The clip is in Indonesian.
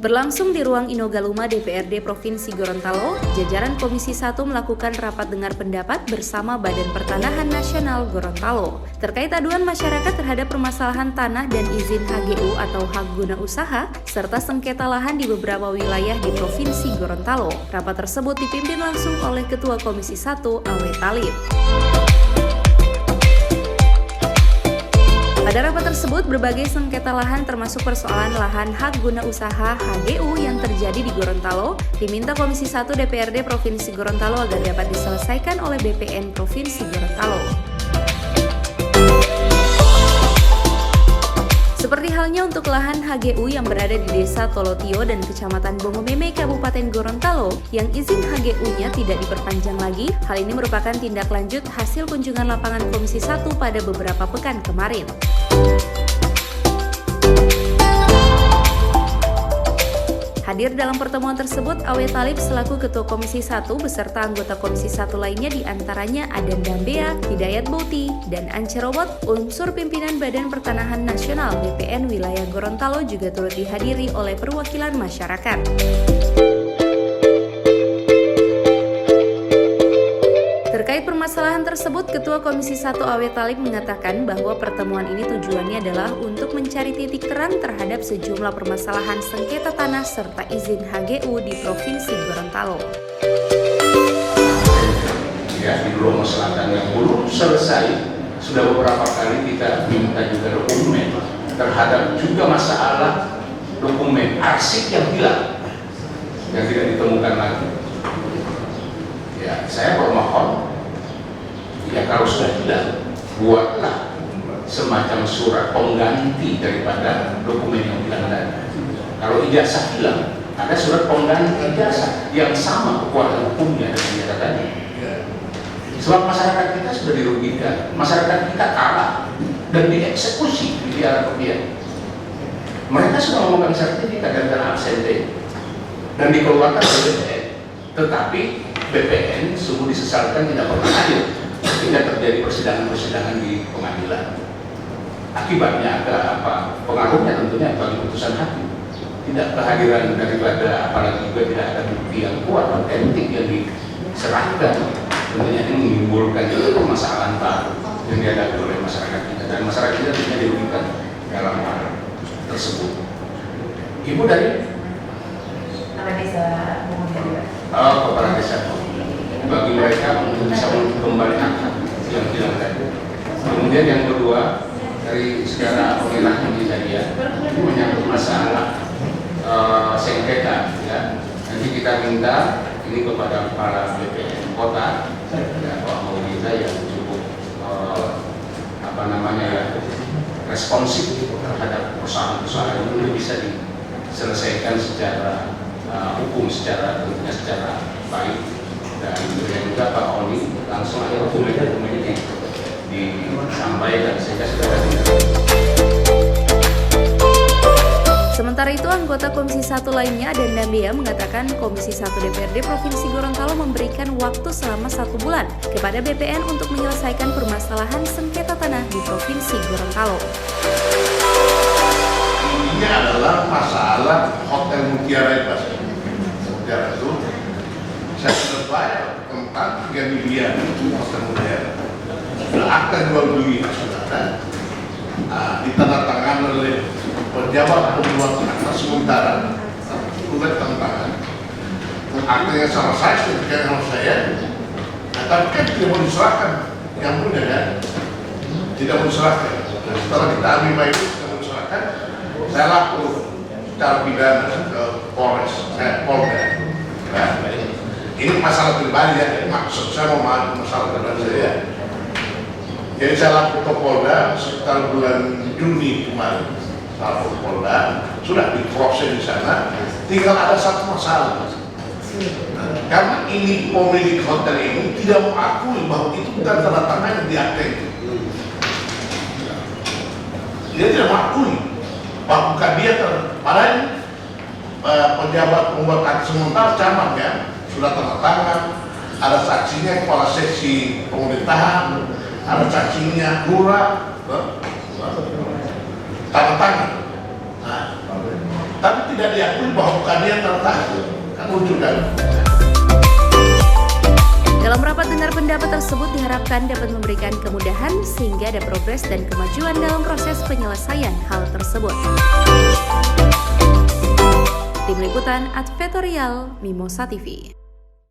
Berlangsung di ruang Inogaluma DPRD Provinsi Gorontalo, jajaran Komisi 1 melakukan rapat dengar pendapat bersama Badan Pertanahan Nasional Gorontalo terkait aduan masyarakat terhadap permasalahan tanah dan izin HGU atau hak guna usaha serta sengketa lahan di beberapa wilayah di Provinsi Gorontalo. Rapat tersebut dipimpin langsung oleh Ketua Komisi 1 Awe Talib. Pada rapat tersebut, berbagai sengketa lahan termasuk persoalan lahan hak guna usaha HGU yang terjadi di Gorontalo diminta Komisi 1 DPRD Provinsi Gorontalo agar dapat diselesaikan oleh BPN Provinsi Gorontalo. Seperti halnya untuk lahan HGU yang berada di Desa Tolotio dan Kecamatan Bongomeme, Kabupaten Gorontalo, yang izin HGU-nya tidak diperpanjang lagi, hal ini merupakan tindak lanjut hasil kunjungan lapangan Komisi 1 pada beberapa pekan kemarin. Hadir dalam pertemuan tersebut, Awe Talib selaku Ketua Komisi 1 beserta anggota Komisi 1 lainnya diantaranya Aden Dambea, Hidayat Bouti, dan Ance Robot. Unsur pimpinan Badan Pertanahan Nasional BPN wilayah Gorontalo juga turut dihadiri oleh perwakilan masyarakat. Terkait permasalahan tersebut, Ketua Komisi 1 Awe Talib mengatakan bahwa pertemuan ini tujuannya adalah untuk mencari titik terang terhadap sejumlah permasalahan sengketa tanah serta izin HGU di Provinsi Gorontalo. Ya, di Bromo Selatan yang belum selesai, sudah beberapa kali kita minta juga dokumen terhadap juga masalah dokumen arsip yang hilang, yang tidak ditemukan lagi. Ya, saya bermohon, ya kalau sudah hilang, buatlah semacam surat pengganti daripada dokumen yang hilang tadi. Kalau ijazah hilang, ada surat pengganti ijazah yang sama kekuatan hukumnya dengan ijazah tadi. Sebab masyarakat kita sudah dirugikan, masyarakat kita kalah dan dieksekusi di arah pihak. Mereka sudah memegang sertifikat dan absente dan dikeluarkan oleh BPN, tetapi BPN sungguh disesalkan tidak pernah hadir, tidak terjadi persidangan-persidangan di pengadilan. Akibatnya ada apa? Pengaruhnya tentunya bagi putusan hakim. Tidak kehadiran daripada apalagi juga tidak ada bukti yang kuat, otentik yang diserahkan. Tentunya ini menimbulkan permasalahan baru yang dihadapi oleh masyarakat kita, dan masyarakat kita tentunya dirugikan dalam hal tersebut. Ibu dari Kepala Desa Bongomeme. Kepala Desa bagi mereka untuk bisa kembali hak yang hilang tadi. Kemudian yang kedua, dari segala pengelahan kejadian ini menyangkut masalah sengketa, ya. Nanti kita minta ini kepada para BPN kota, ya, Pak Maulida yang cukup responsif terhadap persoalan-persoalan ini bisa diselesaikan secara hukum, secara baik. Dan kemudian juga Pak Oni langsung ada dokumen-dokumennya disampaikan sehingga sudah ada tindakan. Sementara itu, anggota Komisi 1 lainnya Aden Dambea mengatakan Komisi 1 DPRD Provinsi Gorontalo memberikan waktu selama 1 bulan kepada BPN untuk menyelesaikan permasalahan sengketa tanah di Provinsi Gorontalo. Ini adalah masalah Hotel Mutiara itu. Mutiara itu saya sudah bayar tentang 3 miliar Hotel Mutiara. Sudah akta jual beli sudah ada, ditandatangani oleh pejabat pembuat akta sementara, sudah tantangan. Aktanya sama saya, sertifikatnya sama saya, tapi kan tidak mau diserahkan, yang punya kan, tidak mau diserahkan. Nah, setelah kita ambil baik itu tidak mau diserahkan, saya lapor secara pidana ke Polres, Polda. Nah, ini masalah pribadi ya, maksud saya mau masalah pribadi saya. Jadi saya lapor ke Polda sekitar bulan Juni kemarin. Lapor ke Polda, sudah diproses di sana, tinggal ada satu masalah. Nah, karena ini pemilik hotel ini tidak mengakui bahwa itu bukan tanda tangan di akta itu. Dia tidak mengakui bahwa bukan dia padahal pejabat pembuat akta sementara camat ya sudah tanda tangan, ada saksinya kepala seksi pemerintahan, ada saksinya lurah, tanda tangan. Nah, tapi tidak diakui bahwa bukan dia yang tanda tangan, kan lucu kan? Dalam rapat dengar pendapat tersebut diharapkan dapat memberikan kemudahan sehingga ada progres dan kemajuan dalam proses penyelesaian hal tersebut. Tim Liputan Advertorial Mimosa TV.